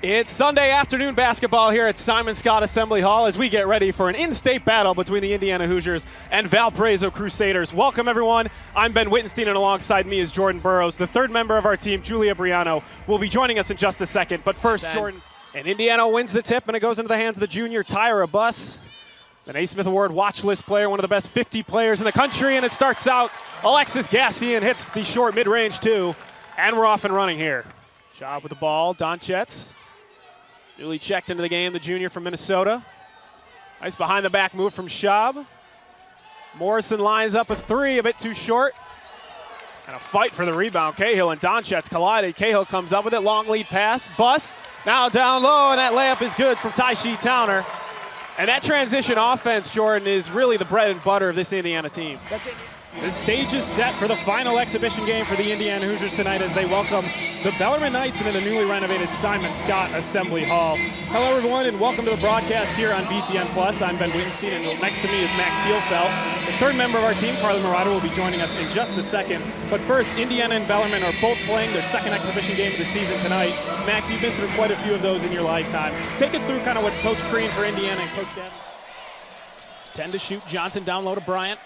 It's Sunday afternoon basketball here at Simon Scott Assembly Hall as we get ready for an in-state battle between the Indiana Hoosiers and Valparaiso Crusaders. Welcome, everyone. I'm Ben Wittenstein, and alongside me is Jordan Burrows. The third member of our team, Julia Briano, will be joining us in just a second. But first, Jordan. And Indiana wins the tip, and it goes into the hands of the junior Tyra Buss, an Naismith Award watch list player, one of the best 50 players in the country, and it starts out. Alexis Gassian hits the short mid-range, too, and we're off and running here. Job with the ball, Donchetz. Newly checked into the game, the junior from Minnesota. Nice behind-the-back move from Schaub. Morrison lines up a three, a bit too short. And a fight for the rebound. Cahill and Donchetz collided. Cahill comes up with it, long lead pass. Buss now down low, and that layup is good from Taishi Towner. And that transition offense, Jordan, is really the bread and butter of this Indiana team. That's it. The stage is set for the final exhibition game for the Indiana Hoosiers tonight as they welcome the Bellarmine Knights into the newly renovated Simon Scott Assembly Hall. Hello, everyone, and welcome to the broadcast here on BTN+. I'm Ben Wittenstein, and next to me is Max Bielfeldt. The third member of our team, Carly Murata, will be joining us in just a second. But first, Indiana and Bellarmine are both playing their second exhibition game of the season tonight. Max, you've been through quite a few of those in your lifetime. Take us through kind of what Coach Crean for Indiana and Coach Dan. 10 to shoot. Johnson down low to Bryant.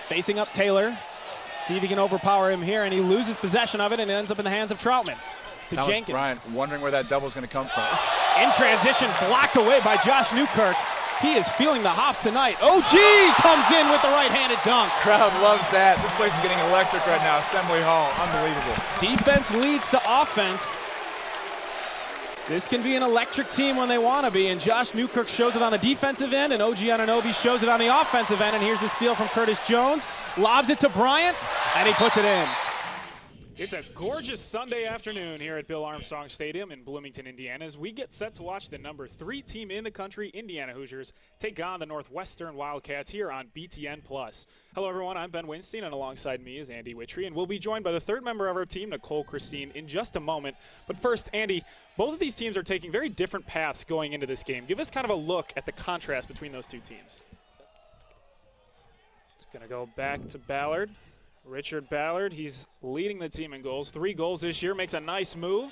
Facing up Taylor. See if he can overpower him here, and he loses possession of it, and it ends up in the hands of Troutman. To Thomas Jenkins. Bryant wondering where that double is going to come from. In transition, blocked away by Josh Newkirk. He is feeling the hops tonight. OG comes in with the right-handed dunk. Crowd loves that. This place is getting electric right now. Assembly Hall, unbelievable. Defense leads to offense. This can be an electric team when they want to be, and Josh Newkirk shows it on the defensive end, and OG Anunoby shows it on the offensive end, and here's a steal from Curtis Jones. Lobs it to Bryant, and he puts it in. It's a gorgeous Sunday afternoon here at Bill Armstrong Stadium in Bloomington, Indiana, as we get set to watch the number 3 team in the country, Indiana Hoosiers, take on the Northwestern Wildcats here on BTN+. Hello, everyone. I'm Ben Wittenstein, and alongside me is Andy Witry, and we'll be joined by the third member of our team, Nicole Christine, in just a moment. But first, Andy, both of these teams are taking very different paths going into this game. Give us kind of a look at the contrast between those two teams. It's going to go back to Ballard. Richard Ballard, he's leading the team in goals. 3 goals this year, makes a nice move.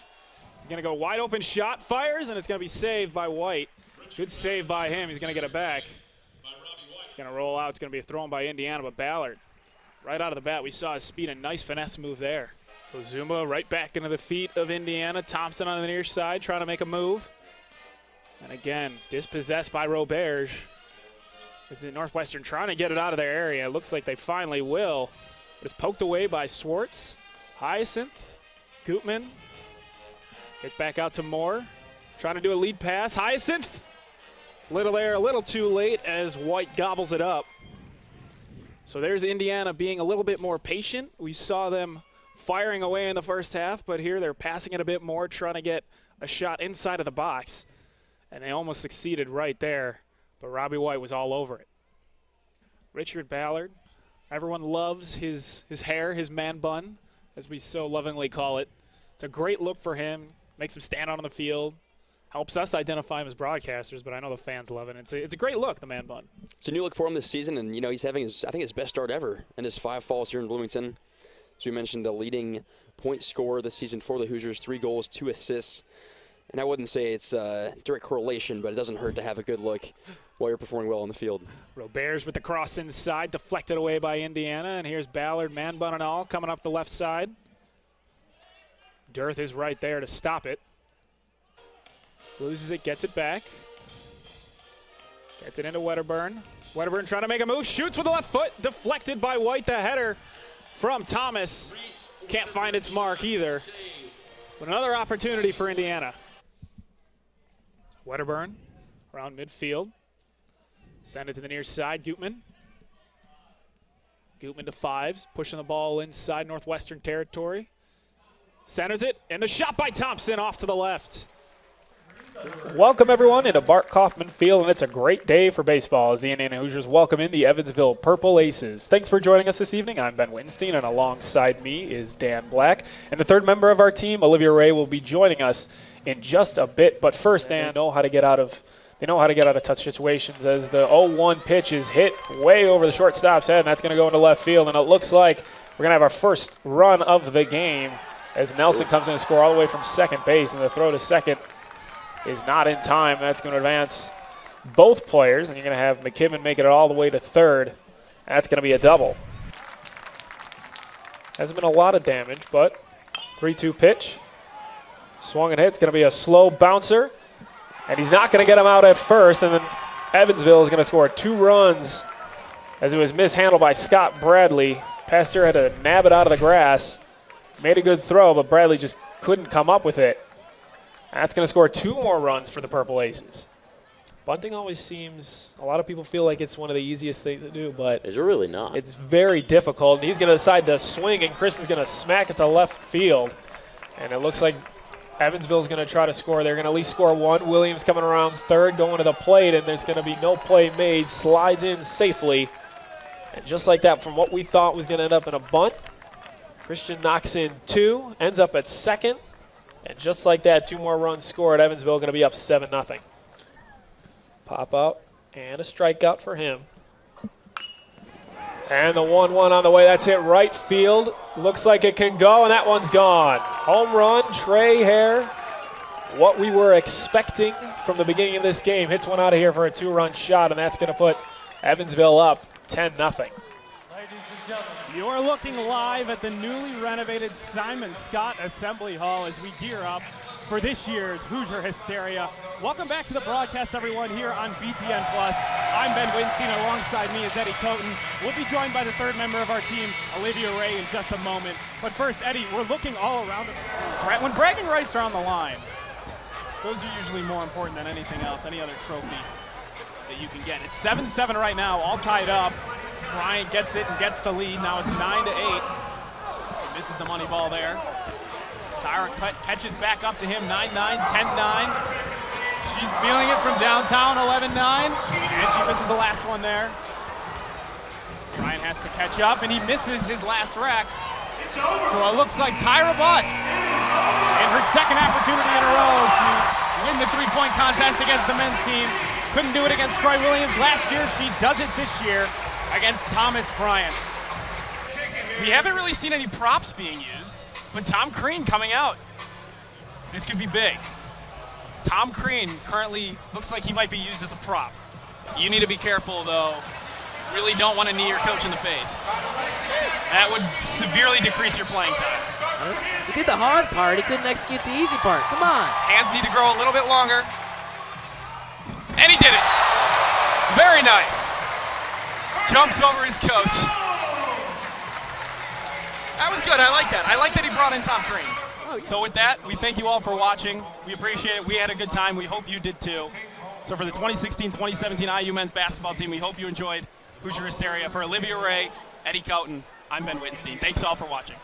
He's going to go wide open shot, fires, and it's going to be saved by White. Good save by him. He's going to get it back. It's going to roll out. It's going to be a throw by Indiana, but Ballard, right out of the bat, we saw his speed and nice finesse move there. Ozuma right back into the feet of Indiana. Thompson on the near side trying to make a move. And again, dispossessed by Roberge. This is Northwestern trying to get it out of their area. It looks like they finally will. It's poked away by Swartz. Hyacinth. Gutman. Gets back out to Moore. Trying to do a lead pass. Hyacinth. Little there, a little too late as White gobbles it up. So there's Indiana being a little bit more patient. We saw them firing away in the first half, but here they're passing it a bit more, trying to get a shot inside of the box. And they almost succeeded right there, but Robbie White was all over it. Richard Ballard. Everyone loves his hair, his man bun, as we so lovingly call it. It's a great look for him. Makes him stand out on the field. Helps us identify him as broadcasters, but I know the fans love it. It's a great look, the man bun. It's a new look for him this season, and he's having his best start ever in his 5 falls here in Bloomington. As we mentioned, the leading point scorer this season for the Hoosiers, 3 goals, 2 assists. And I wouldn't say it's a direct correlation, but it doesn't hurt to have a good look while you're performing well on the field. Roberge with the cross inside, deflected away by Indiana, and here's Ballard, man bun and all, coming up the left side. Dearth is right there to stop it. Loses it, gets it back. Gets it into Wedderburn. Wedderburn trying to make a move, shoots with the left foot, deflected by White. The header from Thomas can't find its mark either. But another opportunity for Indiana. Wedderburn around midfield. Send it to the near side, Gutman. Gutman to 5s, pushing the ball inside Northwestern territory. Centers it, and the shot by Thompson off to the left. Welcome, everyone, into Bart Kaufman Field, and it's a great day for baseball as the Indiana Hoosiers welcome in the Evansville Purple Aces. Thanks for joining us this evening. I'm Ben Wittenstein, and alongside me is Dan Black. And the third member of our team, Olivia Ray, will be joining us in just a bit. But first, Dan, they know how to get out of touch situations as the 0-1 pitch is hit way over the shortstop's head, and that's going to go into left field. And it looks like we're going to have our first run of the game as Nelson comes in to score all the way from second base, and the throw to second is not in time. That's going to advance both players, and you're going to have McKibben making it all the way to third. That's going to be a double. Hasn't been a lot of damage, but 3-2 pitch. Swung and hit. It's going to be a slow bouncer, and he's not going to get him out at first, and then Evansville is going to score 2 runs as it was mishandled by Scott Bradley. Pasteur had to nab it out of the grass. Made a good throw, but Bradley just couldn't come up with it. That's going to score 2 more runs for the Purple Aces. Bunting always seems, a lot of people feel like it's one of the easiest things to do, but it's really not. It's very difficult. And he's going to decide to swing, and Christian's going to smack it to left field. And it looks like Evansville's going to try to score. They're going to at least score 1. Williams coming around third, going to the plate, and there's going to be no play made. Slides in safely. And just like that, from what we thought was going to end up in a bunt, Christian knocks in 2, ends up at second. And just like that, 2 more runs scored. Evansville going to be up 7-0. Pop out and a strikeout for him. And the 1-1 on the way. That's hit right field. Looks like it can go, and that one's gone. Home run, Trey Hare. What we were expecting from the beginning of this game. Hits one out of here for a 2-run shot, and that's going to put Evansville up 10-0. You are looking live at the newly renovated Simon Scott Assembly Hall as we gear up for this year's Hoosier Hysteria. Welcome back to the broadcast, everyone, here on BTN+. I'm Ben Wittenstein. Alongside me is Eddie Coten. We'll be joined by the third member of our team, Olivia Ray, in just a moment. But first, Eddie, we're looking all around. When bragging rights are on the line, those are usually more important than anything else, any other trophy that you can get. It's 7-7 right now, all tied up. Bryant gets it and gets the lead. Now it's 9-8. This is the money ball there. Tyra catches back up to him, 9-9, 10-9. She's feeling it from downtown, 11-9. And she misses the last one there. Bryant has to catch up, and he misses his last rack. So it looks like Tyra Buss, in her second opportunity in a row to win the 3-point contest against the men's team. Couldn't do it against Troy Williams last year. She does it this year against Thomas Bryant. We haven't really seen any props being used, but Tom Crean coming out. This could be big. Tom Crean currently looks like he might be used as a prop. You need to be careful, though. Really don't want to knee your coach in the face. That would severely decrease your playing time. He did the hard part. He couldn't execute the easy part. Come on. Hands need to grow a little bit longer. And he did it. Very nice. Jumps over his coach. That was good. I like that. I like that he brought in Tom Crean. So with that, we thank you all for watching. We appreciate it. We had a good time. We hope you did too. So for the 2016-2017 IU men's basketball team, we hope you enjoyed Hoosier Hysteria. For Olivia Ray, Eddie Coten, I'm Ben Wittenstein. Thanks all for watching.